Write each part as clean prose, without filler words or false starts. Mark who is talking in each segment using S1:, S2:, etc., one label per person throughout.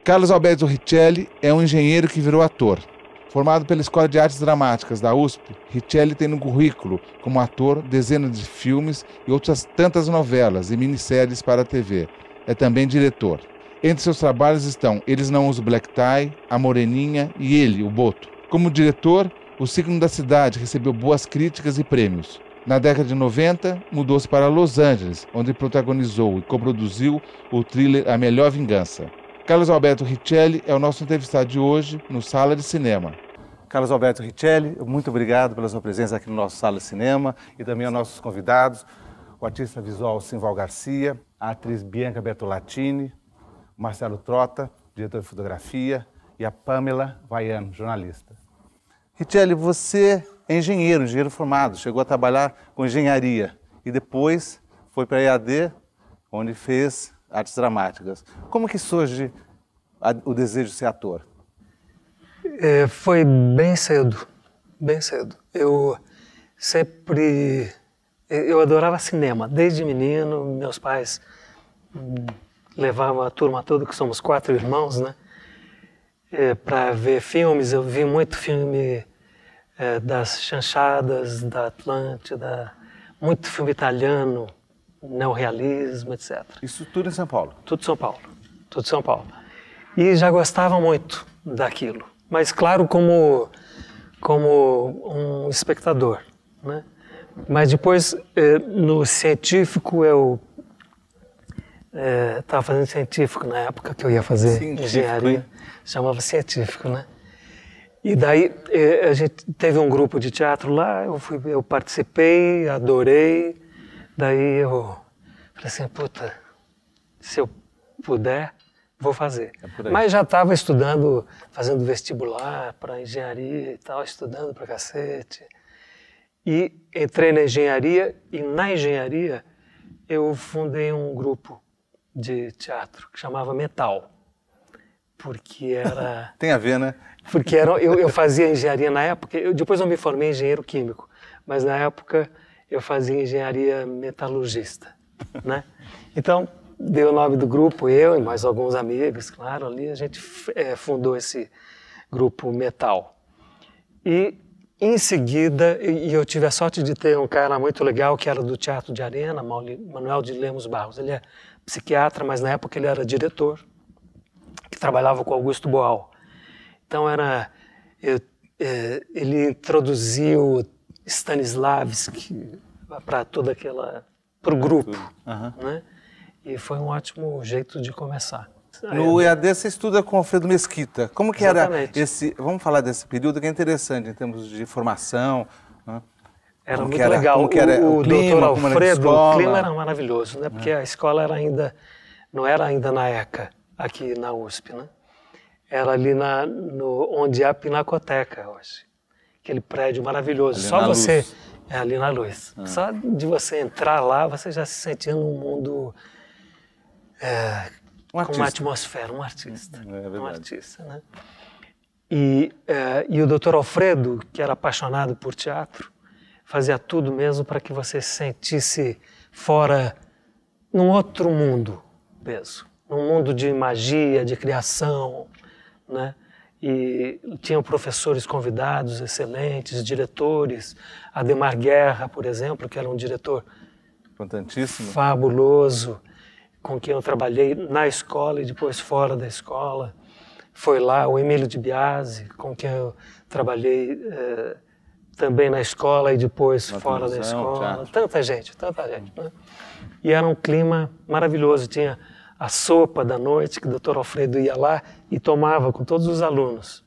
S1: Carlos Alberto Richelli é um engenheiro que virou ator. Formado pela Escola de Artes Dramáticas da USP, Richelli tem no currículo, como ator, dezenas de filmes e outras tantas novelas e minisséries para a TV. É também diretor. Entre seus trabalhos estão Eles Não Usam Black Tie, A Moreninha e Ele, o Boto. Como diretor, O Signo da Cidade recebeu boas críticas e prêmios. Na década de 90, mudou-se para Los Angeles, onde protagonizou e coproduziu o thriller A Melhor Vingança. Carlos Alberto Richelli é o nosso entrevistado de hoje no Sala de Cinema. Carlos Alberto Richelli, muito obrigado pela sua presença aqui no nosso Sala de Cinema e também aos nossos convidados, o artista visual Simval Garcia, a atriz Bianca Bertolatini, o Marcelo Trota, diretor de fotografia, e a Pamela Vaiano, jornalista. Richelli, você é engenheiro formado, chegou a trabalhar com engenharia e depois foi para a EAD, onde fez artes dramáticas. Como que surge o desejo de ser ator?
S2: Foi bem cedo, bem cedo. Eu adorava cinema, desde menino. Meus pais levavam a turma toda, que somos 4 irmãos, né? Para ver filmes. Eu vi muito filme das chanchadas, da Atlântida, muito filme italiano, neorrealismo, etc.
S1: Isso tudo em São Paulo?
S2: Tudo São Paulo, tudo São Paulo. E já gostava muito daquilo, mas claro, como um espectador, né? Mas depois, no científico, eu estava fazendo científico na época que eu ia fazer engenharia, chamava científico, né? E daí a gente teve um grupo de teatro lá, eu participei, adorei. Daí eu falei assim, puta, se eu puder, vou fazer. Mas já estava estudando, fazendo vestibular para engenharia e tal, estudando pra cacete. E entrei na engenharia, e na engenharia eu fundei um grupo de teatro que chamava Metal. Porque era...
S1: Tem a ver, né?
S2: Porque eu fazia engenharia na época, depois eu me formei engenheiro químico, mas na época eu fazia engenharia metalurgista, né? Então, deu o nome do grupo, eu e mais alguns amigos, claro, ali a gente fundou esse grupo Metal. E, em seguida, eu tive a sorte de ter um cara muito legal, que era do Teatro de Arena, Manuel de Lemos Barros. Ele é psiquiatra, mas na época ele era diretor, que trabalhava com Augusto Boal. Então, ele introduziu Stanislavski para toda aquela... para o grupo, né? E foi um ótimo jeito de começar.
S1: No EAD você estuda com Alfredo Mesquita. Como que
S2: Exatamente.
S1: era esse... Vamos falar desse período que é interessante em termos de formação. Né?
S2: Era muito legal.
S1: Como que era o clima,
S2: doutor Alfredo, o clima era
S1: escola?
S2: maravilhoso, né? Porque a escola era não era ainda na ECA, aqui na USP, né? Era ali onde é a Pinacoteca hoje. Aquele prédio maravilhoso.
S1: Ali
S2: Só
S1: na
S2: você...
S1: Luz.
S2: Ali na Luz. Só de você entrar lá, você já se sentia num mundo com uma atmosfera, um artista. Um artista, né? E o doutor Alfredo, que era apaixonado por teatro, fazia tudo mesmo para que você se sentisse fora, num outro mundo mesmo. Num mundo de magia, de criação, né? E tinham professores convidados excelentes, diretores, Ademar Guerra, por exemplo, que era um diretor
S1: Importantíssimo.
S2: Fabuloso, com quem eu trabalhei na escola e depois fora da escola. Foi lá o Emílio de Biasi, com quem eu trabalhei também na escola e depois fora da escola.
S1: Teatro.
S2: Tanta gente, né? E era um clima maravilhoso. Tinha a sopa da noite, que o doutor Alfredo ia lá e tomava com todos os alunos.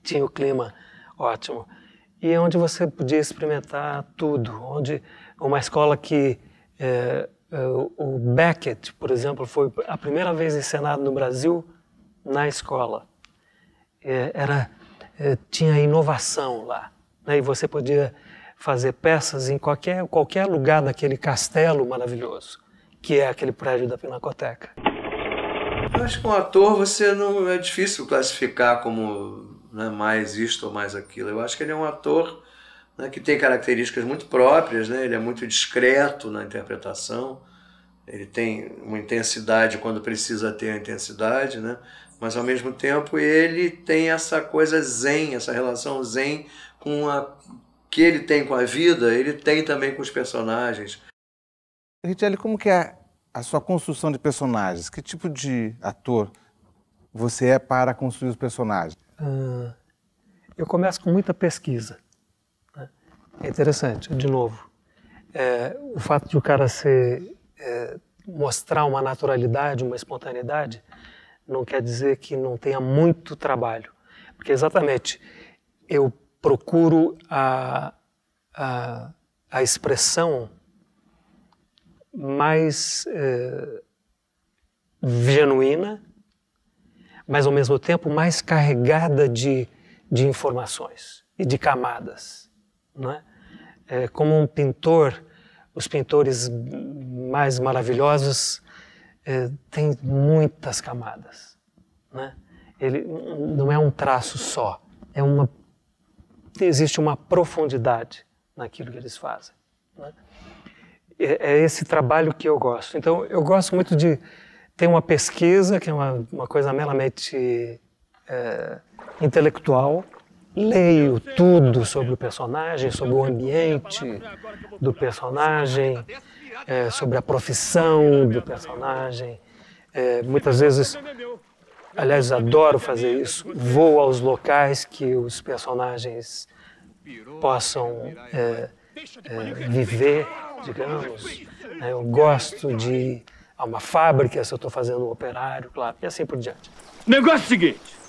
S2: Tinha o clima ótimo. E onde você podia experimentar tudo. Onde uma escola que... o Beckett, por exemplo, foi a primeira vez encenado no Brasil na escola. Tinha inovação lá, né? E você podia fazer peças em qualquer lugar daquele castelo maravilhoso, que é aquele prédio da Pinacoteca.
S3: Eu acho que um ator não é difícil classificar como, né, mais isto ou mais aquilo. Eu acho que ele é um ator, né, que tem características muito próprias, né? Ele é muito discreto na interpretação. Ele tem uma intensidade quando precisa ter a intensidade, né? Mas ao mesmo tempo ele tem essa coisa zen, essa relação zen com que ele tem com a vida, ele tem também com os personagens.
S1: Richelle, como que é a sua construção de personagens? Que tipo de ator você é para construir os personagens?
S2: Eu começo com muita pesquisa, né? É interessante, de novo, o fato de o cara mostrar uma naturalidade, uma espontaneidade, não quer dizer que não tenha muito trabalho, porque exatamente eu procuro a expressão mais genuína, mas ao mesmo tempo mais carregada de informações e de camadas, não é? Como um pintor, os pintores mais maravilhosos têm muitas camadas, né? Ele não é um traço só, existe uma profundidade naquilo que eles fazem, né? É esse trabalho que eu gosto. Então, eu gosto muito de ter uma pesquisa, que é uma coisa meramente intelectual. Leio tudo sobre o personagem, sobre o ambiente do personagem, sobre a profissão do personagem. Muitas vezes, aliás, adoro fazer isso, vou aos locais que os personagens possam viver, digamos. Eu gosto de ir a uma fábrica, se eu estou fazendo um operário, claro, e assim por diante.
S4: Negócio é o seguinte,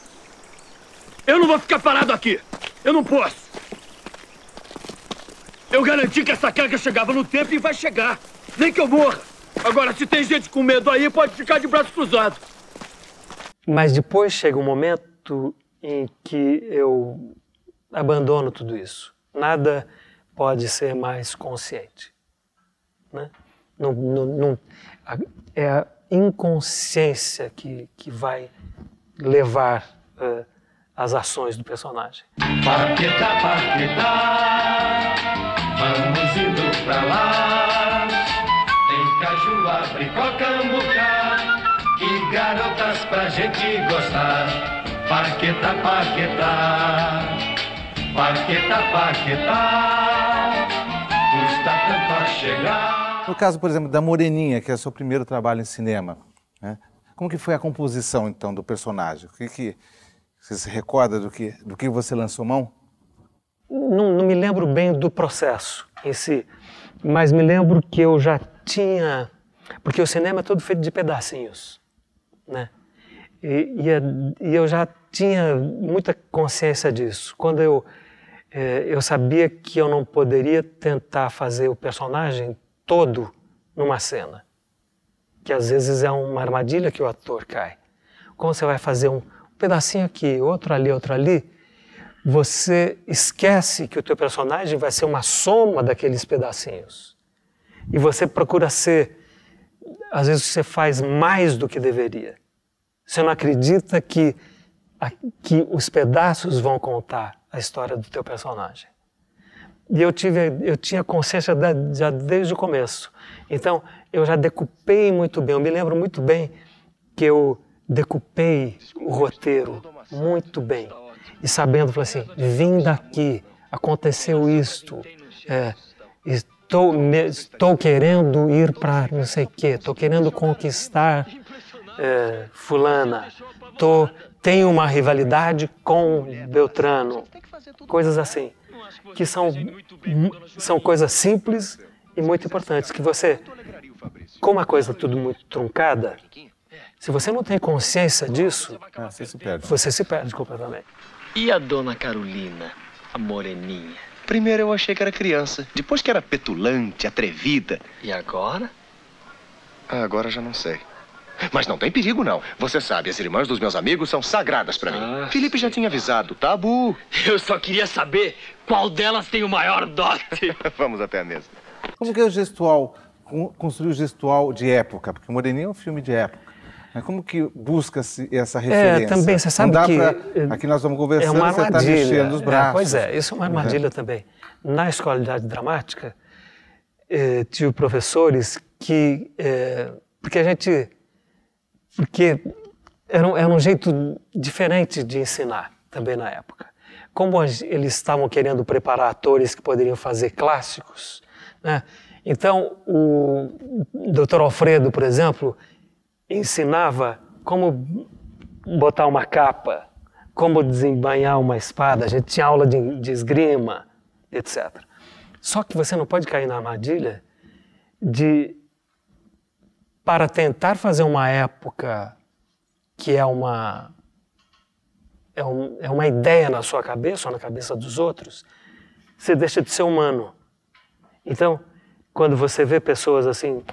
S4: eu não vou ficar parado aqui, eu não posso. Eu garanti que essa carga chegava no tempo e vai chegar, nem que eu morra. Agora, se tem gente com medo aí, pode ficar de braço cruzado.
S2: Mas depois chega um momento em que eu abandono tudo isso. Nada pode ser mais consciente, né? É a inconsciência que vai levar as ações do personagem.
S5: Paquetá, Paquetá, vamos indo pra lá. Tem caju, abricó, cambucá e garotas pra gente gostar. Paquetá, Paquetá, Paquetá, Paquetá, custa tanto a chegar.
S1: No caso, por exemplo, da Moreninha, que é o seu primeiro trabalho em cinema, né? Como que foi a composição, então, do personagem? Você se recorda do que você lançou mão?
S2: Não me lembro bem do processo em si, mas me lembro que eu já tinha... Porque o cinema é todo feito de pedacinhos, né? E eu já tinha muita consciência disso. Quando eu sabia que eu não poderia tentar fazer o personagem todo numa cena, que às vezes é uma armadilha que o ator cai. Como você vai fazer um pedacinho aqui, outro ali, você esquece que o teu personagem vai ser uma soma daqueles pedacinhos. E você procura ser, às vezes você faz mais do que deveria. Você não acredita que os pedaços vão contar a história do teu personagem. E eu tinha consciência já desde o começo. Então, eu já decupei muito bem. Eu me lembro muito bem que eu decupei o roteiro muito bem. E sabendo, falei assim, vim daqui, aconteceu isto, estou querendo ir para não sei o quê, estou querendo conquistar fulana, tenho uma rivalidade com Beltrano, coisas assim, que são coisas simples e muito importantes, que você, como a coisa tudo muito truncada, se você não tem consciência disso, você se perde completamente.
S6: E a dona Carolina, a moreninha?
S7: Primeiro eu achei que era criança, depois que era petulante, atrevida.
S6: E agora?
S7: Agora já não sei. Mas não tem perigo, não. Você sabe, as irmãs dos meus amigos são sagradas pra mim. Felipe já tinha avisado, tabu.
S6: Eu só queria saber qual delas tem o maior dote.
S7: Vamos até a mesa.
S1: Como que é o gestual, construir o gestual de época? Porque Moreninha é um filme de época. Mas como que busca-se essa referência?
S2: Também, você sabe
S1: aqui nós estamos conversando,
S2: é uma
S1: você está mexendo os braços.
S2: Pois é, isso é uma armadilha também. Na escola de arte dramática, tive professores porque era um jeito diferente de ensinar também na época. Como eles estavam querendo preparar atores que poderiam fazer clássicos, né? Então o Dr. Alfredo, por exemplo, ensinava como botar uma capa, como desembainhar uma espada, a gente tinha aula de esgrima, etc. Só que você não pode cair na armadilha para tentar fazer uma época que é uma ideia na sua cabeça ou na cabeça dos outros, você deixa de ser humano. Então, quando você vê pessoas assim,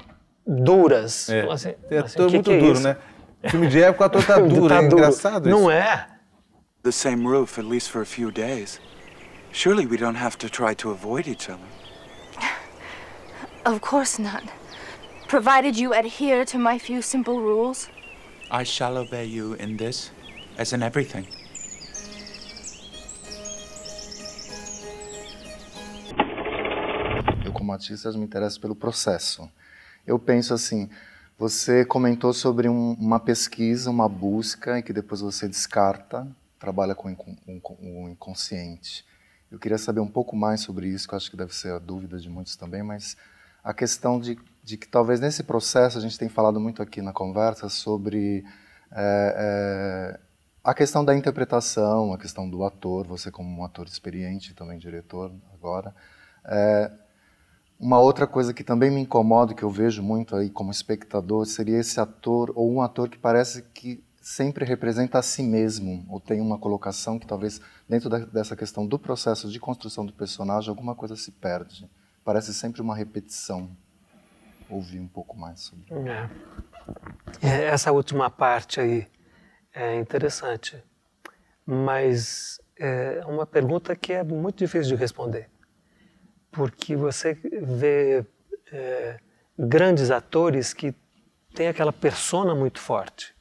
S2: duras... Assim,
S1: ator muito duro, né? Filme de época, o ator tá duro, é engraçado isso.
S2: Não é?
S8: The same roof, at least for a few days. Surely we don't have to try to avoid each other.
S9: Of course not. Provided you adhere to my few simple rules.
S8: I shall obey you in this, as in everything.
S10: Eu, como artista, me interesso pelo processo. Eu penso assim, você comentou sobre uma pesquisa, uma busca, e que depois você descarta, trabalha com o inconsciente. Eu queria saber um pouco mais sobre isso, que eu acho que deve ser a dúvida de muitos também, mas a questão de que talvez nesse processo, a gente tem falado muito aqui na conversa sobre a questão da interpretação, a questão do ator, você como um ator experiente, também diretor agora. Uma outra coisa que também me incomoda, que eu vejo muito aí como espectador, seria esse ator, ou um ator que parece que sempre representa a si mesmo, ou tem uma colocação que talvez, dentro dessa questão do processo de construção do personagem, alguma coisa se perde. Parece sempre uma repetição. Ouvir um pouco mais sobre isso.
S2: Essa última parte aí é interessante, mas é uma pergunta que é muito difícil de responder, porque você vê grandes atores que têm aquela persona muito forte,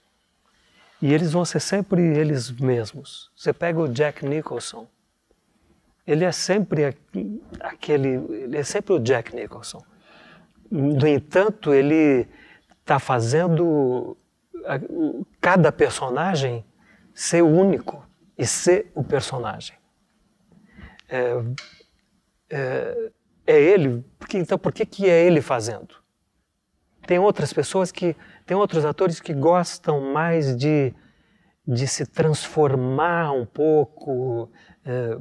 S2: e eles vão ser sempre eles mesmos. Você pega o Jack Nicholson, ele é sempre ele é sempre o Jack Nicholson. No entanto, ele está fazendo cada personagem ser único e ser o personagem. É ele, então por que é ele fazendo? Tem outras pessoas tem outros atores que gostam mais de se transformar um pouco,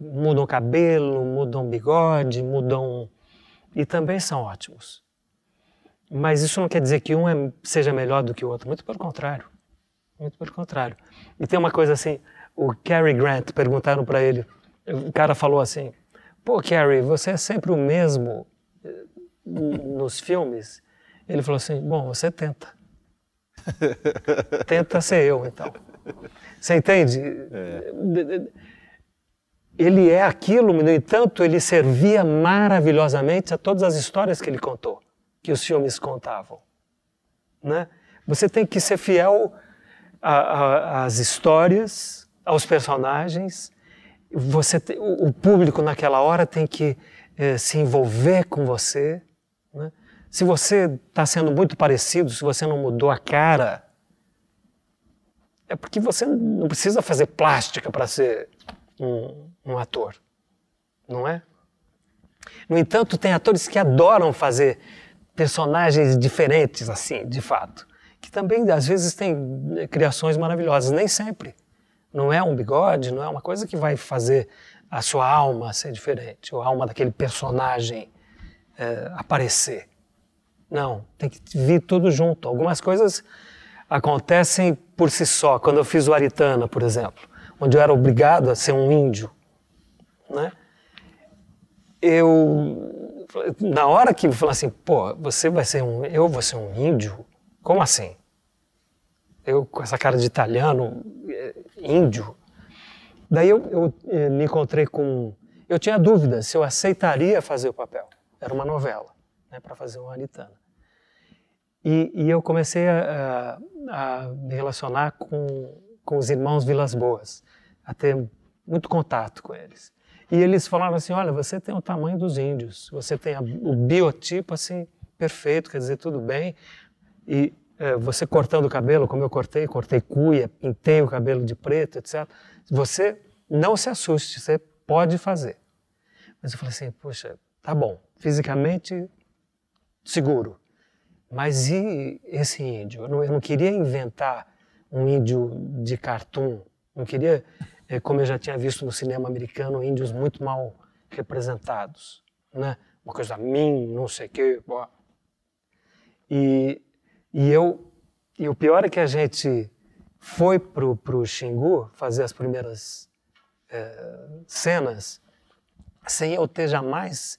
S2: mudam o cabelo, mudam o bigode, e também são ótimos. Mas isso não quer dizer que um seja melhor do que o outro, muito pelo contrário. Muito pelo contrário. E tem uma coisa assim, o Cary Grant, perguntaram para ele, o cara falou assim, pô, Cary, você é sempre o mesmo nos filmes? Ele falou assim, bom, você tenta. Tenta ser eu, então. Você entende? Ele é aquilo, no entanto, ele servia maravilhosamente a todas as histórias que ele contou, que os filmes contavam, né? Você tem que ser fiel às histórias, aos personagens. O público naquela hora tem que se envolver com você, né? Se você está sendo muito parecido, se você não mudou a cara, é porque você não precisa fazer plástica para ser um ator, não é? No entanto, tem atores que adoram fazer personagens diferentes, assim, de fato, que também, às vezes, têm criações maravilhosas, nem sempre. Não é um bigode, não é uma coisa que vai fazer a sua alma ser diferente, ou a alma daquele personagem aparecer. Não, tem que vir tudo junto. Algumas coisas acontecem por si só. Quando eu fiz o Aritana, por exemplo, onde eu era obrigado a ser um índio, né? Na hora que eu falei assim, pô, eu vou ser um índio? Como assim? Eu com essa cara de italiano, índio? Daí eu me encontrei com... Eu tinha dúvida se eu aceitaria fazer o papel. Era uma novela, né, para fazer uma Aritana. E eu comecei a me relacionar com os irmãos Vilas Boas, a ter muito contato com eles. E eles falaram assim, olha, você tem o tamanho dos índios, você tem o biotipo assim perfeito, quer dizer, tudo bem. E você cortando o cabelo, como eu cortei cuia, pintei o cabelo de preto, etc. Você não se assuste, você pode fazer. Mas eu falei assim, puxa, tá bom, fisicamente seguro. Mas e esse índio? Eu não queria inventar um índio de cartoon. Não queria, como eu já tinha visto no cinema americano, índios muito mal representados, né? Uma coisa não sei o quê. E o pior é que a gente foi pro Xingu fazer as primeiras cenas sem eu ter jamais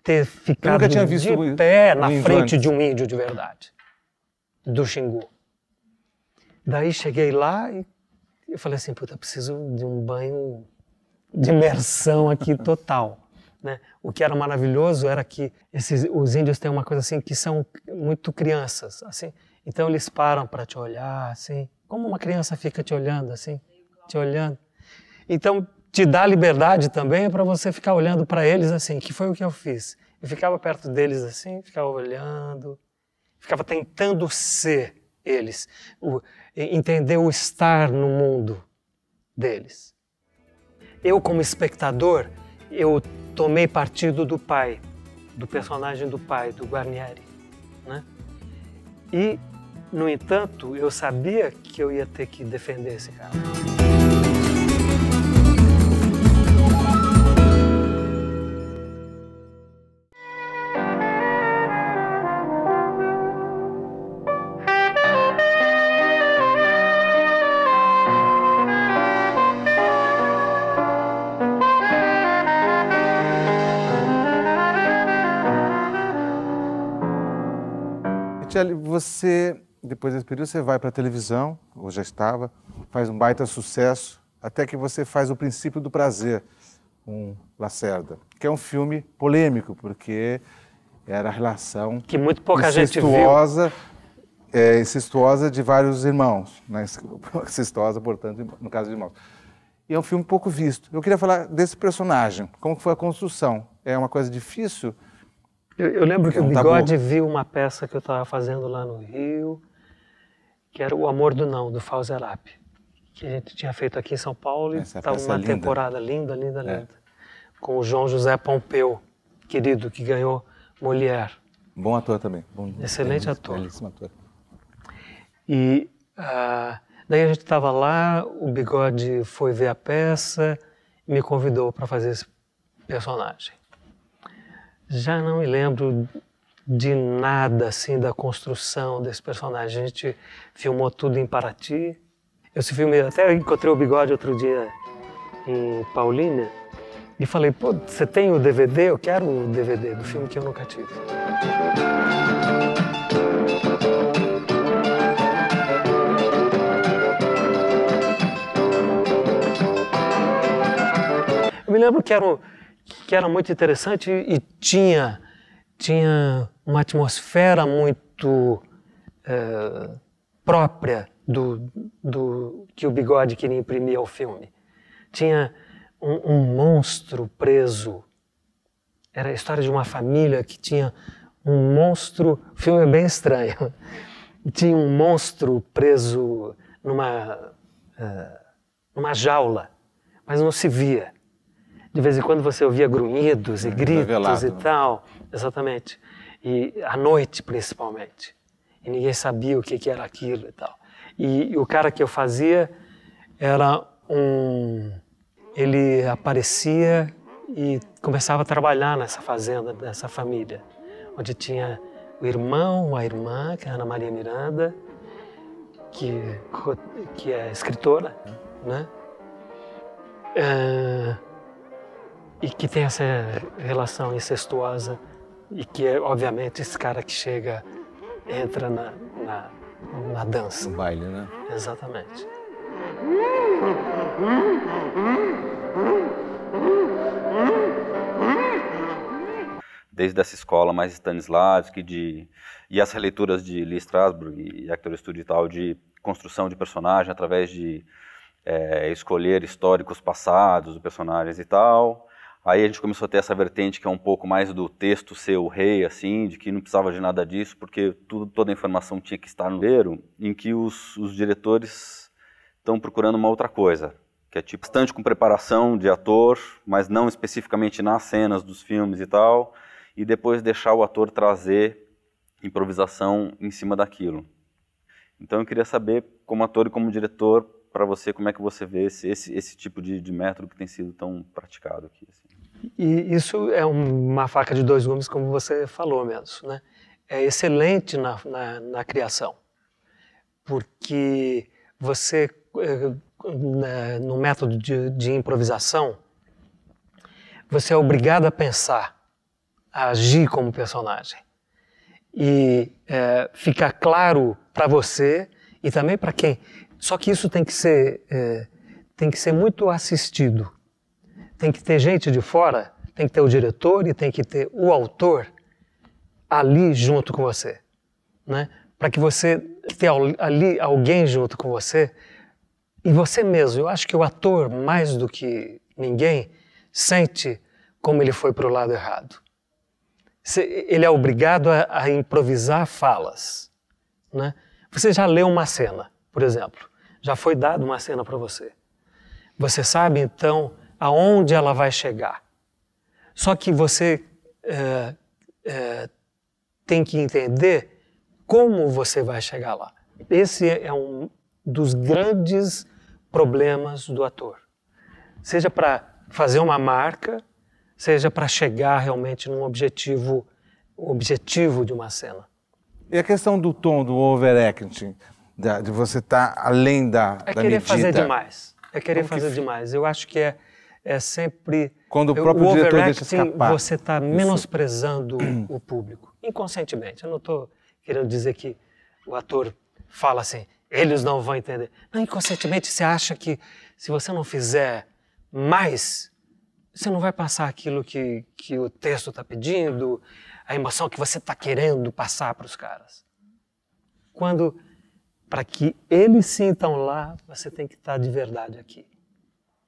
S2: ter ficado de pé na frente de um índio de verdade, do Xingu. Daí cheguei lá e eu falei assim, puta, eu preciso de um banho de imersão aqui total. Né? O que era maravilhoso era que os índios têm uma coisa assim, que são muito crianças, assim. Então eles param para te olhar, assim, como uma criança fica te olhando, assim, te olhando. Então te dá liberdade também para você ficar olhando para eles, assim, que foi o que eu fiz. Eu ficava perto deles, assim, ficava olhando, ficava tentando ser eles, entender o estar no mundo deles. Eu, como espectador, eu tomei partido do pai, do personagem do pai, do Guarnieri, né? E, no entanto, eu sabia que eu ia ter que defender esse cara.
S1: Você, depois desse período, você vai para a televisão, ou já estava, faz um baita sucesso, até que você faz O Princípio do Prazer, com Lacerda, que é um filme polêmico, porque era a relação
S2: que muito pouca gente viu.
S1: Incestuosa de vários irmãos, né? Incestuosa, portanto, no caso de irmãos. E é um filme pouco visto. Eu queria falar desse personagem, como foi a construção. É uma coisa difícil?
S2: Eu lembro que o Bigode viu uma peça que eu estava fazendo lá no Rio, que era O Amor do Não, do Falzerap, que a gente tinha feito aqui em São Paulo, e estava uma temporada linda, com o João José Pompeu, querido, que ganhou Molière.
S1: Bom ator também.
S2: Excelente ator.
S1: Belíssimo ator.
S2: E daí a gente estava lá, o Bigode foi ver a peça e me convidou para fazer esse personagem. Já não me lembro de nada assim da construção desse personagem. A gente filmou tudo em Paraty. Esse filme, até encontrei o Bigode outro dia em Paulínia e falei, pô, você tem o DVD? Eu quero o DVD do filme que eu nunca tive. Eu me lembro que era muito interessante e tinha uma atmosfera muito própria do que o Bigode queria imprimir ao filme. Tinha um monstro preso. Era a história de uma família que tinha um monstro... O filme é bem estranho. Tinha um monstro preso numa jaula, mas não se via. De vez em quando você ouvia grunhidos e gritos e tal. Exatamente. E à noite, principalmente. E ninguém sabia o que era aquilo e tal. E o cara que eu fazia era ele aparecia e começava a trabalhar nessa fazenda, nessa família, onde tinha o irmão, a irmã, que é a Ana Maria Miranda, que é escritora, né? E que tem essa relação incestuosa e que é, obviamente, esse cara que entra na dança.
S1: No baile, né?
S2: Exatamente.
S11: Desde essa escola mais Stanislavski e as releituras de Lee Strasberg e Actor Studio e tal, de construção de personagem através de escolher históricos passados dos personagens e tal, Aí a gente começou a ter essa vertente que é um pouco mais do texto ser o rei, assim, de que não precisava de nada disso, porque toda a informação tinha que estar no roteiro, em que os diretores estão procurando uma outra coisa, que é tipo bastante com preparação de ator, mas não especificamente nas cenas dos filmes e tal, e depois deixar o ator trazer improvisação em cima daquilo. Então eu queria saber, como ator e como diretor, para você, como é que você vê esse tipo de método que tem sido tão praticado aqui? Assim?
S2: E isso é uma faca de dois gumes, como você falou mesmo, né? É excelente na criação, porque você, no método de improvisação, você é obrigado a pensar, a agir como personagem. E fica claro para você e também para quem. Só que isso tem que ser muito assistido. Tem que ter gente de fora, tem que ter o diretor e tem que ter o autor ali junto com você, né? Para que você tenha ali alguém junto com você e você mesmo. Eu acho que o ator, mais do que ninguém, sente como ele foi para o lado errado. Ele é obrigado a improvisar falas, né? Você já leu uma cena, por exemplo, já foi dada uma cena para você. Você sabe, então, aonde ela vai chegar. Só que você tem que entender como você vai chegar lá. Esse é um dos grandes problemas do ator. Seja para fazer uma marca, seja para chegar realmente num objetivo de uma cena.
S1: E a questão do tom, do overacting, de você estar além da medida?
S2: É querer fazer demais. É querer fazer demais. Eu acho que é sempre...
S1: Quando o próprio diretor deixa escapar.
S2: Você está menosprezando o público, inconscientemente. Eu não estou querendo dizer que o ator fala assim, eles não vão entender. Não, inconscientemente você acha que se você não fizer mais, você não vai passar aquilo que o texto está pedindo, a emoção que você está querendo passar para os caras. Para que eles sintam lá, você tem que estar de verdade aqui,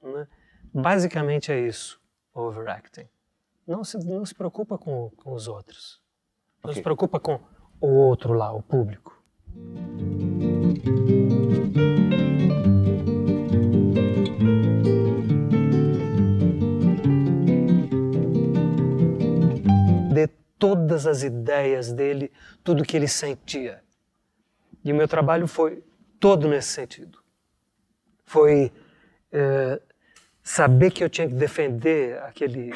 S2: né? Basicamente é isso, overacting. Não se preocupa com os outros. Não se preocupa com o outro lá, o público. De todas as ideias dele, tudo que ele sentia. E o meu trabalho foi todo nesse sentido. Foi saber que eu tinha que defender aquele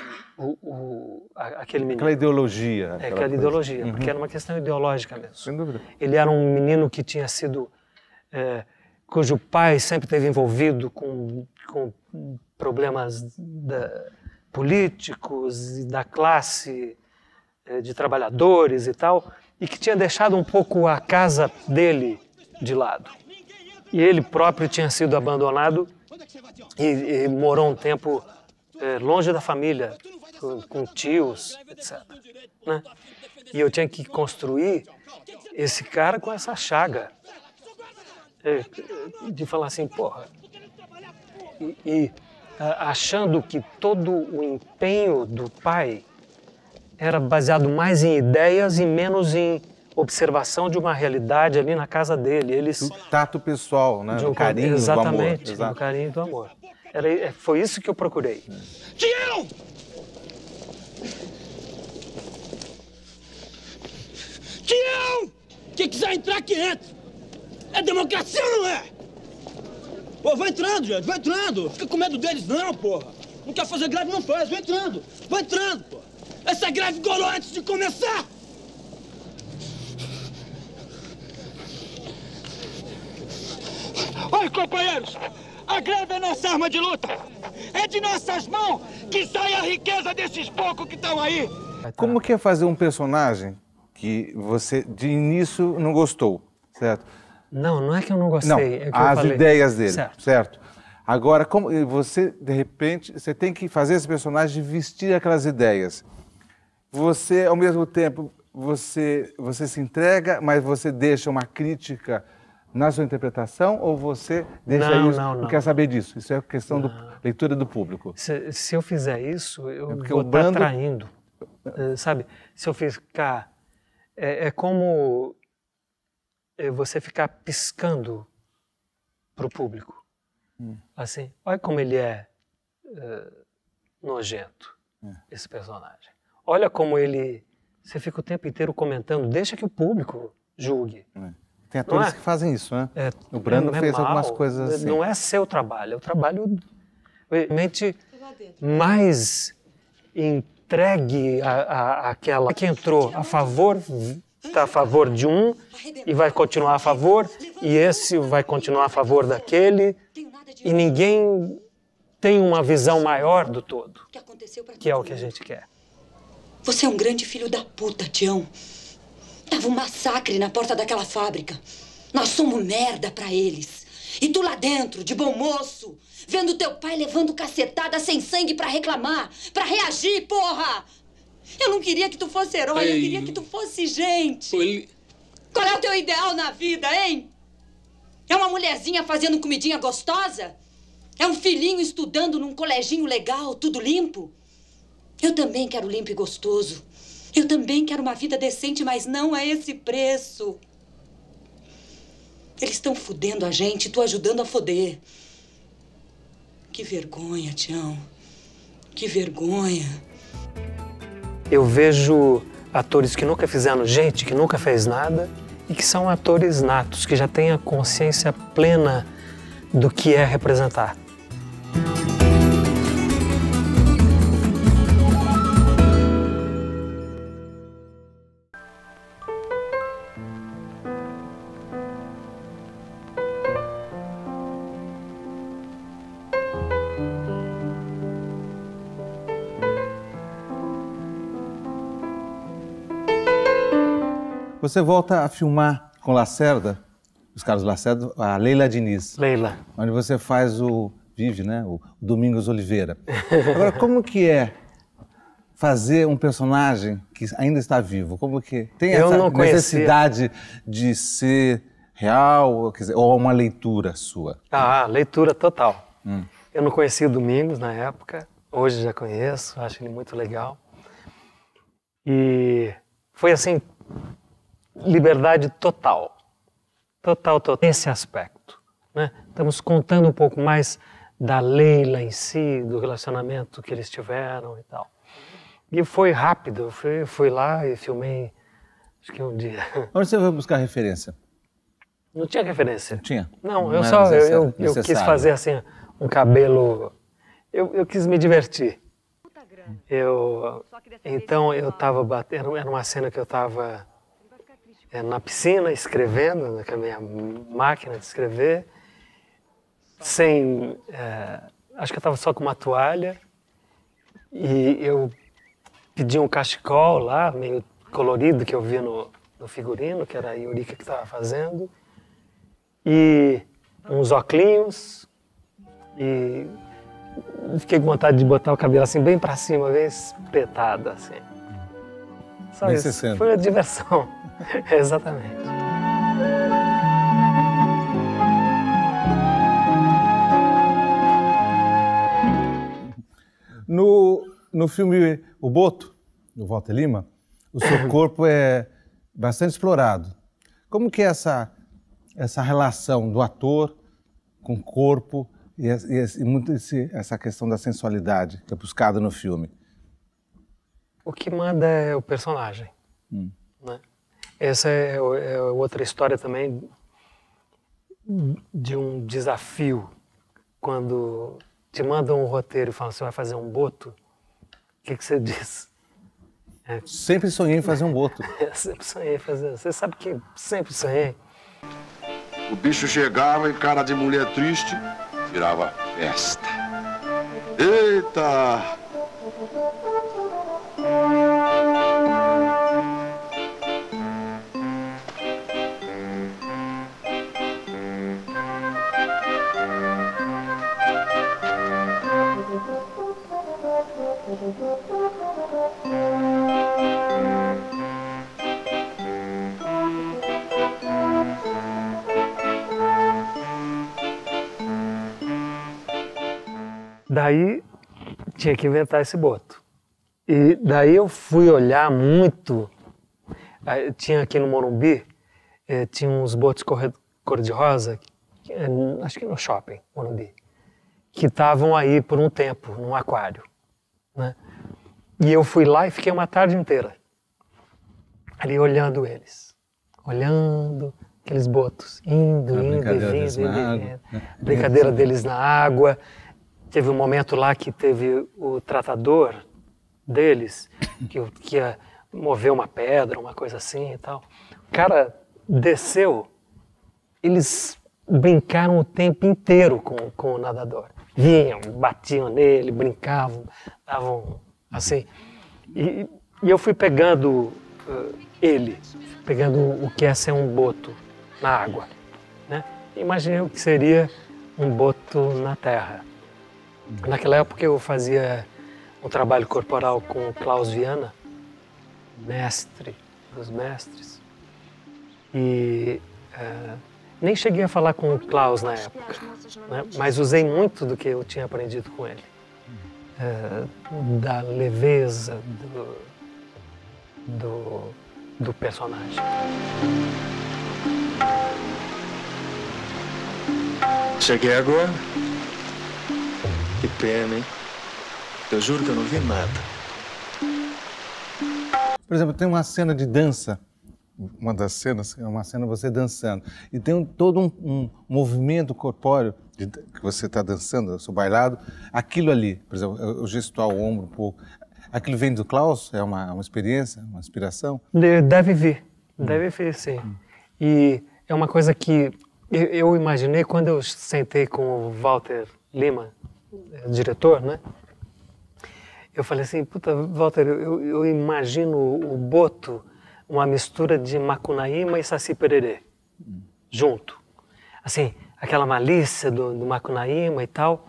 S2: menino.
S1: Aquela ideologia.
S2: Aquela ideologia,
S1: Uhum.
S2: porque era uma questão ideológica mesmo.
S1: Sem dúvida.
S2: Ele era um menino que tinha sido... cujo pai sempre esteve envolvido com problemas políticos e da classe de trabalhadores e tal, e que tinha deixado um pouco a casa dele de lado. E ele próprio tinha sido abandonado e morou um tempo longe da família, com tios, etc. Né? E eu tinha que construir esse cara com essa chaga. De falar assim, porra... achando que todo o empenho do pai era baseado mais em ideias e menos em observação de uma realidade ali na casa dele.
S1: Do tato pessoal, né? Do carinho,
S2: exatamente,
S1: do amor.
S2: Do carinho e do amor. Foi isso que eu procurei.
S4: Tião! Tião! Quem quiser entrar, que entre. É democracia ou não é? Pô, vai entrando, gente, vai entrando. Fica com medo deles não, porra. Não quer fazer greve, não faz. Vai entrando, porra. Essa greve gorou antes de começar. Oi, companheiros. A greve é nossa arma de luta. É de nossas mãos que sai a riqueza desses poucos que estão aí.
S1: Como que é fazer um personagem que você, de início, não gostou, certo?
S2: Não é que eu não gostei.
S1: Não,
S2: é que
S1: as ideias dele, certo? Agora, como você, de repente, você tem que fazer esse personagem vestir aquelas ideias. Você, ao mesmo tempo, você se entrega, mas você deixa uma crítica na sua interpretação ou você deixa isso? Não quer saber disso? Isso é questão da leitura do público.
S2: Se eu fizer isso, eu vou estar traindo. Sabe? Se eu ficar... É como você ficar piscando para o público. Assim, olha como ele é nojento, esse personagem. Olha como ele... Você fica o tempo inteiro comentando, deixa que o público julgue.
S1: Tem atores que fazem isso, né? O Brando fez algumas coisas assim.
S2: Não é seu trabalho, é o trabalho realmente mais entregue àquela que entrou a favor, está a favor de um e vai continuar a favor, e esse vai continuar a favor daquele, e ninguém tem uma visão maior do todo, que é o que a gente quer.
S12: Você é um grande filho da puta, Tião. Tava um massacre na porta daquela fábrica. Nós somos merda pra eles. E tu lá dentro, de bom moço, vendo teu pai levando cacetada sem sangue pra reclamar, pra reagir, porra! Eu não queria que tu fosse herói, eu queria que tu fosse gente. Qual é o teu ideal na vida, hein? É uma mulherzinha fazendo comidinha gostosa? É um filhinho estudando num coleginho legal, tudo limpo? Eu também quero limpo e gostoso. Eu também quero uma vida decente, mas não a esse preço. Eles estão fudendo a gente, tu ajudando a foder. Que vergonha, Tião. Que vergonha.
S2: Eu vejo atores que nunca fizeram gente, que nunca fez nada, e que são atores natos, que já têm a consciência plena do que é representar.
S1: Você volta a filmar com Lacerda, os Carlos Lacerda, a Leila Diniz.
S2: Leila.
S1: Onde você faz vive, né? O Domingos Oliveira. Agora, como que é fazer um personagem que ainda está vivo? Como que tem essa necessidade de ser real, ou uma leitura sua?
S2: Leitura total. Eu não conhecia o Domingos na época, hoje já conheço, acho ele muito legal. E foi assim... liberdade total. Total. Esse aspecto, né? Estamos contando um pouco mais da Leila em si, do relacionamento que eles tiveram e tal. E foi rápido, eu fui lá e filmei, acho que um dia.
S1: Onde você foi buscar referência?
S2: Não tinha referência.
S1: Não tinha?
S2: Não, eu quis fazer assim, um cabelo... Eu quis me divertir. Então eu estava batendo, era uma cena que eu estava... na piscina, escrevendo, com a minha máquina de escrever, acho que eu estava só com uma toalha, e eu pedi um cachecol lá, meio colorido, que eu vi no figurino, que era a Eurica que estava fazendo, e uns óculos, e fiquei com vontade de botar o cabelo assim, bem para cima, bem espetado, assim. Só isso, foi a diversão. Exatamente.
S1: No filme O Boto, do Walter Lima, o seu corpo é bastante explorado. Como que é essa relação do ator com o corpo e muito essa questão da sensualidade que é buscada no filme?
S2: O que manda é o personagem, né? Essa é outra história também de um desafio. Quando te mandam um roteiro e falam que você vai fazer um boto, o que você diz?
S1: Sempre sonhei em fazer um boto.
S2: Sempre sonhei em fazer. Você sabe que sempre sonhei.
S13: O bicho chegava e cara de mulher triste virava festa. Eita!
S2: Daí tinha que inventar esse boto. E daí eu fui olhar muito. Tinha aqui no Morumbi, tinha uns botos cor-de-rosa, acho que no shopping, Morumbi, que estavam aí por um tempo, num aquário, né? E eu fui lá e fiquei uma tarde inteira ali olhando eles. Olhando aqueles botos, indo e vindo. Brincadeira deles na água. Teve um momento lá que teve o tratador deles, que ia mover uma pedra, uma coisa assim e tal. O cara desceu, eles brincaram o tempo inteiro com o nadador. Vinham, batiam nele, brincavam, davam assim. E eu fui pegando pegando o que é ser um boto na água, né? Imaginei o que seria um boto na terra. Naquela época eu fazia um trabalho corporal com o Klaus Viana, mestre dos mestres, e nem cheguei a falar com o Klaus na época, né? Mas usei muito do que eu tinha aprendido com ele, da leveza do personagem.
S14: Cheguei agora. Que pena, hein? Eu juro que eu não vi nada.
S15: Por exemplo, tem uma cena de dança, uma das cenas é uma cena você dançando, e tem todo um movimento corpóreo que você está dançando, o seu bailado, aquilo ali, por exemplo, o gestual, o ombro um pouco, aquilo vem do Klaus? É uma experiência, uma inspiração?
S2: Deve vir, sim. E é uma coisa que eu imaginei quando eu sentei com o Walter Lima, diretor, né? Eu falei assim, puta, Walter, eu imagino o boto uma mistura de Macunaíma e Saci Pererê, junto. Assim, aquela malícia do Macunaíma e tal,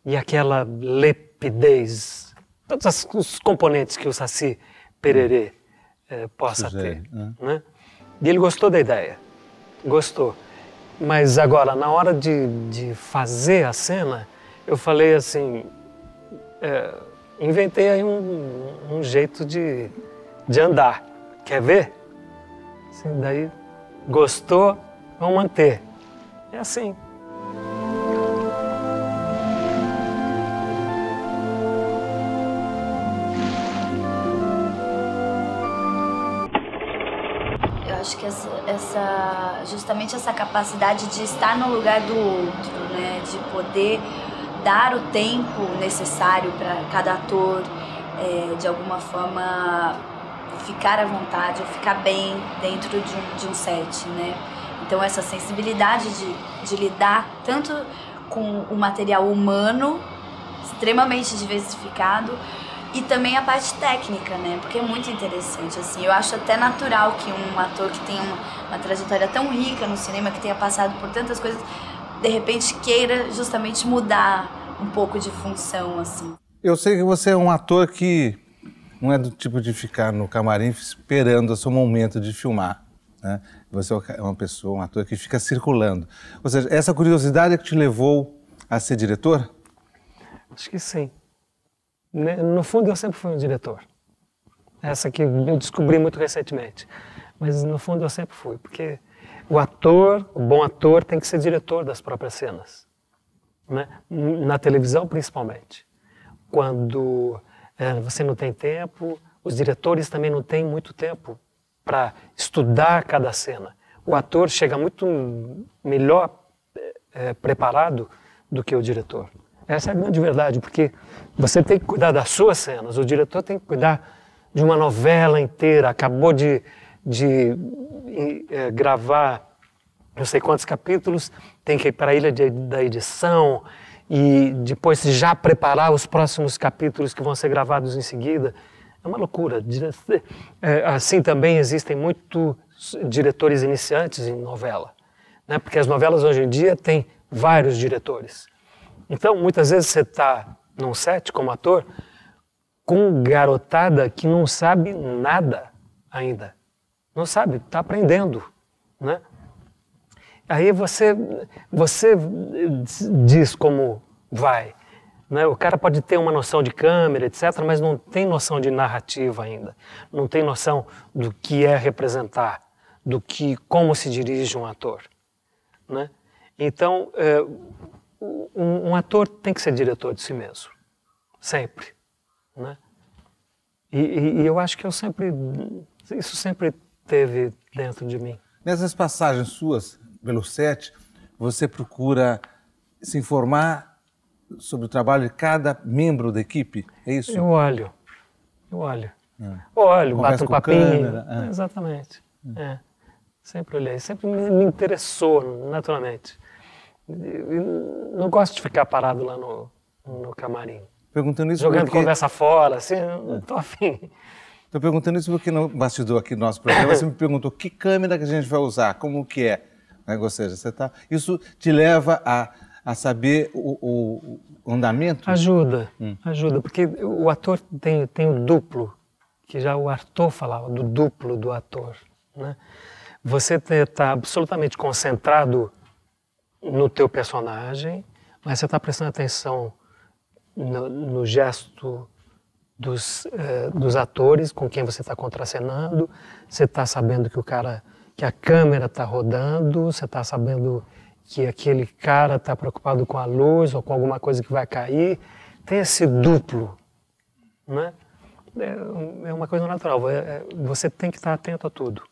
S2: e aquela lepidez, todos os componentes que o Saci Pererê possa ter, né? E ele gostou da ideia, gostou. Mas agora, na hora de fazer a cena, eu falei assim, inventei aí um jeito de andar. Quer ver? Assim, daí, gostou, vamos manter. É assim.
S9: Eu acho que justamente essa capacidade de estar no lugar do outro, né? De poder dar o tempo necessário para cada ator, de alguma forma ficar à vontade, ou ficar bem dentro de um set, né? Então essa sensibilidade de lidar tanto com o material humano, extremamente diversificado, e também a parte técnica, né? Porque é muito interessante, assim. Eu acho até natural que um ator que tem uma trajetória tão rica no cinema, que tenha passado por tantas coisas, de repente queira justamente mudar um pouco de função, assim.
S15: Eu sei que você é um ator que não é do tipo de ficar no camarim esperando o seu momento de filmar, né? Você é uma pessoa, um ator que fica circulando. Ou seja, essa curiosidade é que te levou a ser diretor?
S2: Acho que sim. No fundo, eu sempre fui um diretor. Essa que eu descobri muito recentemente. Mas, no fundo, eu sempre fui. Porque o bom ator, tem que ser diretor das próprias cenas, né? Na televisão, principalmente. Quando você não tem tempo, os diretores também não têm muito tempo para estudar cada cena. O ator chega muito melhor preparado do que o diretor. Essa é a grande verdade, porque você tem que cuidar das suas cenas, o diretor tem que cuidar de uma novela inteira, acabou de gravar não sei quantos capítulos, tem que ir para a ilha da edição e depois já preparar os próximos capítulos que vão ser gravados em seguida. É uma loucura. Assim também existem muitos diretores iniciantes em novela, né? Porque as novelas hoje em dia têm vários diretores. Então, muitas vezes você está num set como ator com garotada que não sabe nada ainda. Não sabe, está aprendendo, né? Aí você diz como vai, né? O cara pode ter uma noção de câmera, etc., mas não tem noção de narrativa ainda. Não tem noção do que é representar, como se dirige um ator, né? Então, um ator tem que ser diretor de si mesmo, sempre, né? E eu acho que isso sempre teve dentro de mim.
S15: Nessas passagens suas pelo set, você procura se informar sobre o trabalho de cada membro da equipe, é isso?
S2: Eu olho. Olho, bato um papinho. Exatamente. Sempre olhei, sempre me interessou, naturalmente. Não gosto de ficar parado lá no camarim.
S15: Perguntando isso
S2: jogando
S15: porque...
S2: conversa fora, assim, não tô afim.
S15: Estou perguntando isso porque no bastidor aqui do nosso programa você me perguntou que câmera que a gente vai usar, como que é. Ou seja, isso te leva a saber o andamento?
S2: Ajuda, porque o ator tem o duplo, que já o Artaud falava, do duplo do ator, né? Você está absolutamente concentrado no teu personagem, mas você está prestando atenção no gesto dos atores com quem você está contracenando, você está sabendo que a câmera está rodando, você está sabendo que aquele cara está preocupado com a luz ou com alguma coisa que vai cair. Tem esse duplo, né? É uma coisa natural, você tem que estar atento a tudo.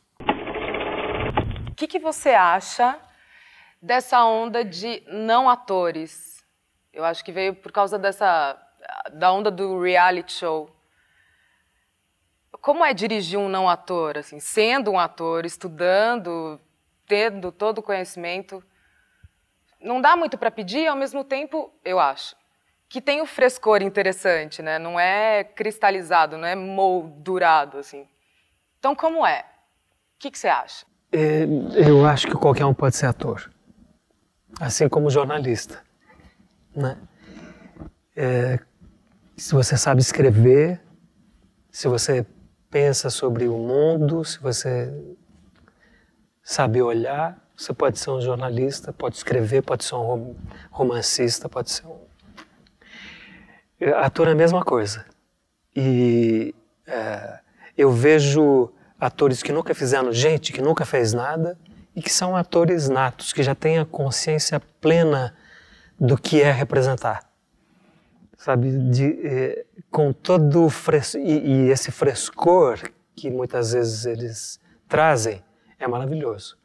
S16: O que você acha dessa onda de não atores? Eu acho que veio por causa da onda do reality show. Como é dirigir um não ator, assim, sendo um ator, estudando, tendo todo o conhecimento? Não dá muito para pedir, ao mesmo tempo, eu acho, que tem o frescor interessante, né? Não é cristalizado, não é moldurado, assim. Então, como é? O que você acha?
S2: Eu acho que qualquer um pode ser ator, assim como jornalista, né? Se você sabe escrever, se você pensa sobre o mundo, se você sabe olhar, você pode ser um jornalista, pode escrever, pode ser um romancista, pode ser um... Ator é a mesma coisa. E eu vejo atores que nunca fizeram, gente que nunca fez nada, e que são atores natos, que já têm a consciência plena do que é representar. Sabe, com todo e esse frescor que muitas vezes eles trazem, é maravilhoso.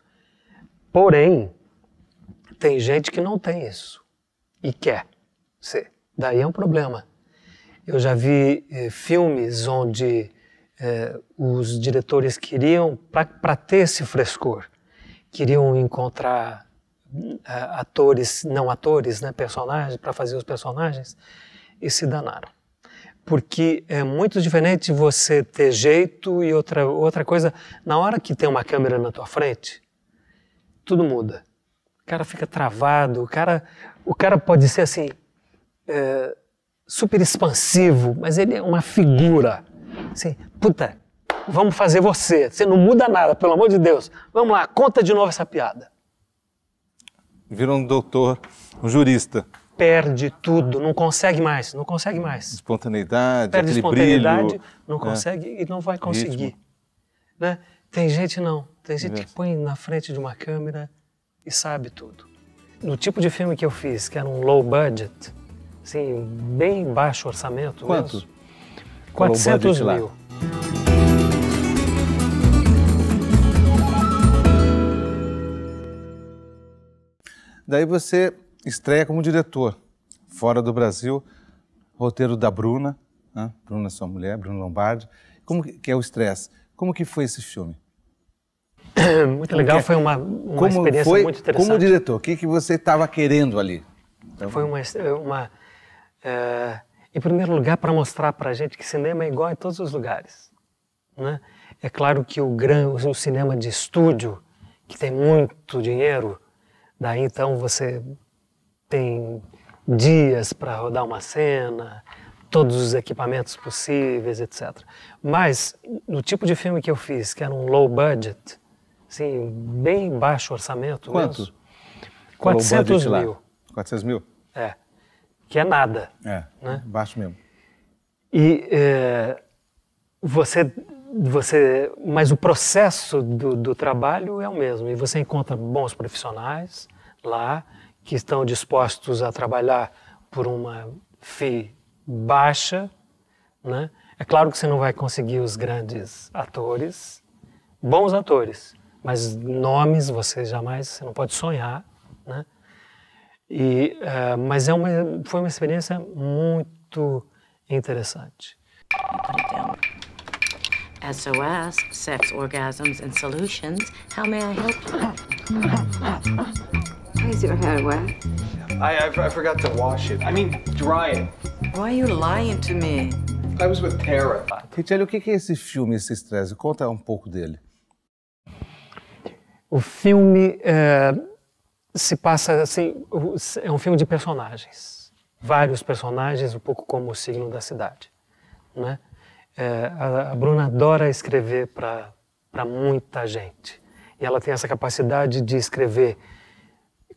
S2: Porém, tem gente que não tem isso e quer ser. Daí é um problema. Eu já vi filmes onde os diretores queriam, para ter esse frescor, queriam encontrar atores, não atores, né, personagens, para fazer os personagens, e se danaram. Porque é muito diferente você ter jeito e outra coisa, na hora que tem uma câmera na tua frente, tudo muda. O cara fica travado, o cara pode ser assim, super expansivo, mas ele é uma figura. Assim, puta, vamos fazer você não muda nada, pelo amor de Deus. Vamos lá, conta de novo essa piada.
S15: Virou um doutor, um jurista.
S2: Perde tudo, não consegue mais.
S15: Espontaneidade,
S2: perde
S15: aquele
S2: espontaneidade,
S15: brilho.
S2: Não consegue e não vai conseguir. Né? Tem gente que põe na frente de uma câmera e sabe tudo. No tipo de filme que eu fiz, que era um low budget, assim, bem baixo orçamento.
S15: Quanto?
S2: Mesmo, 400 mil.
S15: Daí você estreia como diretor, fora do Brasil, roteiro da Bruna, né? Bruna, sua mulher, Bruna Lombardi. Como que é o Estresse? Como que foi esse filme?
S2: Muito legal, foi uma experiência muito interessante.
S15: Como diretor, o que você estava querendo ali?
S2: Então, foi em primeiro lugar, para mostrar para a gente que cinema é igual em todos os lugares, né? É claro que o cinema de estúdio, que tem muito dinheiro, daí então você tem dias para rodar uma cena, todos os equipamentos possíveis, etc. Mas no tipo de filme que eu fiz, que era um low budget, assim, bem baixo orçamento.
S15: Quanto?
S2: Mesmo, 400 mil.
S15: 400 mil?
S2: É. que é nada.
S15: Né? Baixo mesmo.
S2: E mas o processo do trabalho é o mesmo. E você encontra bons profissionais lá que estão dispostos a trabalhar por uma fee baixa, né? É claro que você não vai conseguir os grandes atores, bons atores, mas nomes você não pode sonhar, né? Mas foi uma experiência muito interessante.
S17: SOS, Sex, Orgasms, and Solutions. How may I help you?
S18: Is your hair wet?
S14: I forgot to wash it. I mean, dry it.
S17: Why are you lying to me?
S14: I was with Tara.
S15: Richelle, o que é esse filme, esse estresse? Conta um pouco dele.
S2: O filme se passa assim, é um filme de personagens. Vários personagens, um pouco como O Signo da Cidade, né? A Bruna adora escrever para muita gente. E ela tem essa capacidade de escrever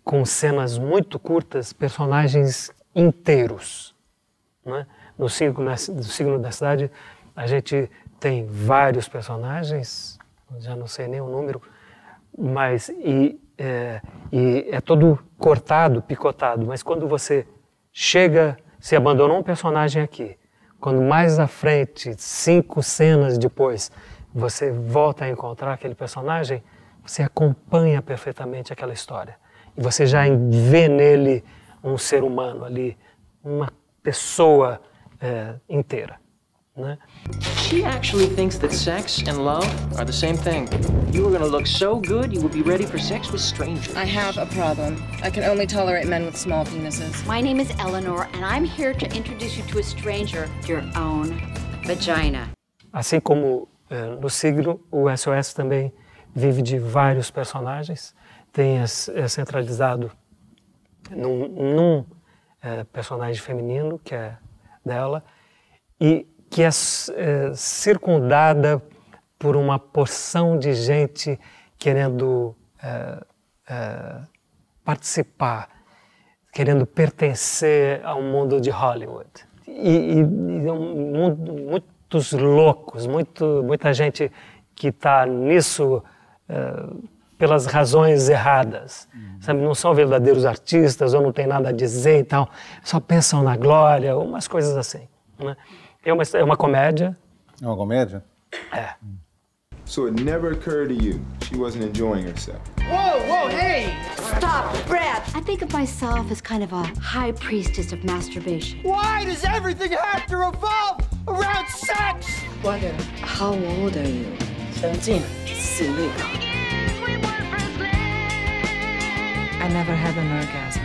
S2: com cenas muito curtas, personagens inteiros, né? No Signo da Cidade, a gente tem vários personagens, já não sei nem o número, mas é todo cortado, picotado. Mas quando você se abandonou um personagem aqui, quando mais à frente, 5 cenas depois, você volta a encontrar aquele personagem, você acompanha perfeitamente aquela história. E você já vê nele um ser humano ali, uma pessoa inteira, né?
S19: She actually thinks that sex and love are the same thing. You are going to look so good, you will be ready for sex with strangers.
S20: I have a problem. I can only tolerate men with small penises.
S21: My name is Eleanor, and I'm here to introduce you to a stranger, your own vagina.
S2: Assim como no Signo, o SOS também vive de vários personagens. É centralizado num personagem feminino, que é dela, e que é circundada por uma porção de gente querendo participar, querendo pertencer ao mundo de Hollywood. E muitos loucos, muita gente que está nisso pelas razões erradas, sabe? Não são verdadeiros artistas ou não tem nada a dizer e tal, só pensam na glória, umas coisas assim, né? É uma comédia.
S15: É uma comédia?
S2: É.
S22: So it never occurred to you she wasn't enjoying herself.
S21: Whoa, hey! Stop, Brad! I think of myself as kind of a high priestess of masturbation.
S4: Why does everything have to revolve around sex?
S20: Wonder, how old are you?
S19: 17.
S20: It's illegal. I never had an orgasm.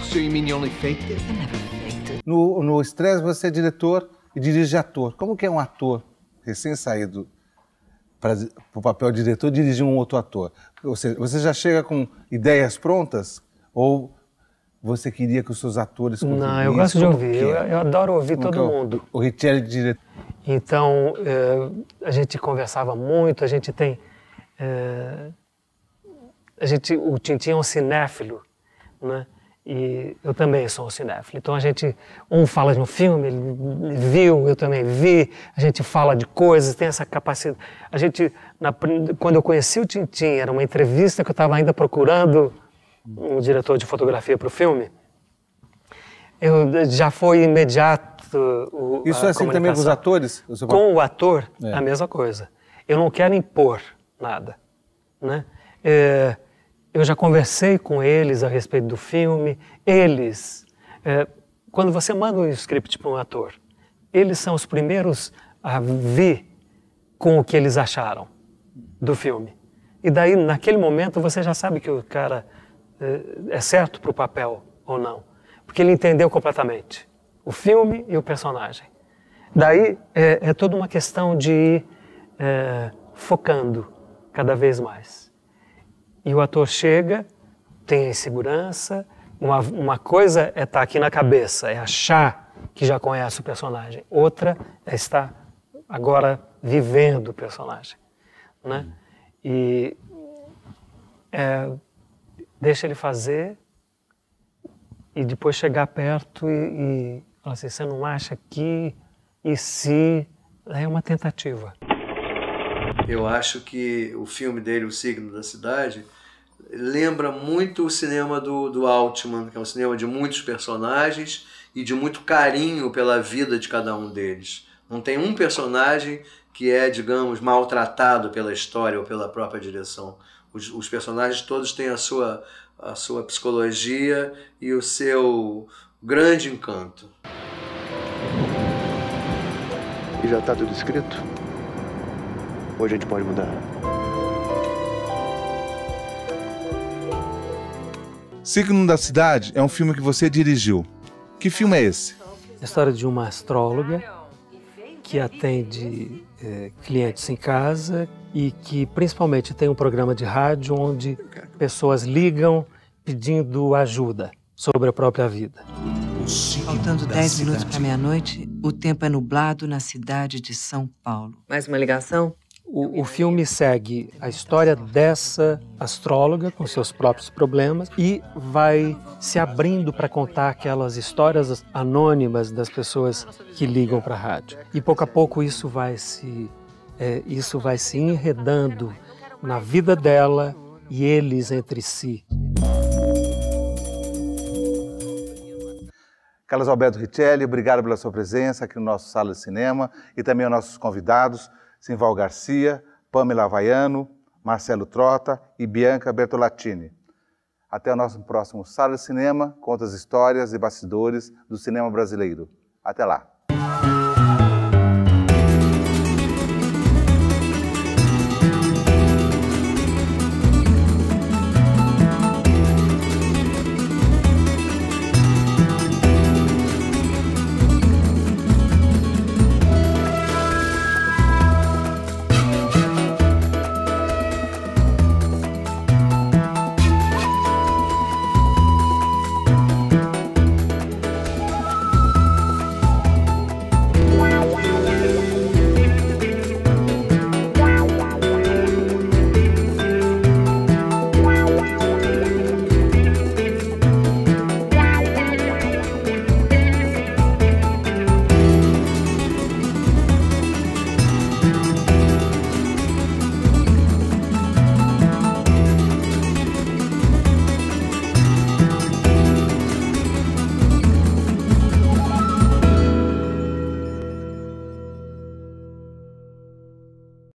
S22: So you mean you only faked it?
S20: I never faked it.
S15: No Estresse você é diretor e dirige ator. Como que é um ator recém-saído para o papel de diretor dirigir um outro ator? Ou seja, você já chega com ideias prontas ou você queria que os seus atores contribuíssem?
S2: Não, eu gosto de ouvir. Eu adoro ouvir todo mundo.
S15: O Richelle diretor.
S2: Então, a gente conversava muito, a gente tem... o Tintin é um cinéfilo, né? E eu também sou um cinéfilo. Então um fala de um filme, ele viu, eu também vi, a gente fala de coisas, tem essa capacidade. Quando eu conheci o Tintin, era uma entrevista que eu estava ainda procurando um diretor de fotografia para o filme. Já foi imediato
S15: Isso é assim também com os atores?
S2: Com o ator, a mesma coisa. Eu não quero impor nada, né? Eu já conversei com eles a respeito do filme. Quando você manda um script para um ator, eles são os primeiros a vir com o que eles acharam do filme. E daí, naquele momento, você já sabe que o cara é certo para o papel ou não. Porque ele entendeu completamente o filme e o personagem. Daí, é toda uma questão de ir focando cada vez mais. E o ator chega, tem a insegurança. Uma coisa é estar aqui na cabeça, é achar que já conhece o personagem. Outra é estar agora vivendo o personagem, né? E deixa ele fazer e depois chegar perto e falar assim, você não acha que, e se, é uma tentativa.
S3: Eu acho que o filme dele, O Signo da Cidade, lembra muito o cinema do Altman, que é um cinema de muitos personagens e de muito carinho pela vida de cada um deles. Não tem um personagem que é, digamos, maltratado pela história ou pela própria direção. Os personagens todos têm a sua psicologia e o seu grande encanto.
S7: E já está tudo escrito? Ou a gente pode mudar?
S1: Signo da Cidade é um filme que você dirigiu. Que filme é esse?
S2: A história de uma astróloga que atende clientes em casa e que principalmente tem um programa de rádio onde pessoas ligam pedindo ajuda sobre a própria vida.
S5: Faltando 10 minutos para meia-noite, o tempo é nublado na cidade de São Paulo. Mais uma ligação?
S2: O filme segue a história dessa astróloga com seus próprios problemas e vai se abrindo para contar aquelas histórias anônimas das pessoas que ligam para a rádio. E pouco a pouco isso vai se enredando na vida dela e eles entre si.
S1: Carlos Alberto Richelli, obrigado pela sua presença aqui no nosso Sala de Cinema e também aos nossos convidados, Simval Garcia, Pamela Havaiano, Marcelo Trota e Bianca Bertolatini. Até o nosso próximo Sala de Cinema, com outras histórias e bastidores do cinema brasileiro. Até lá!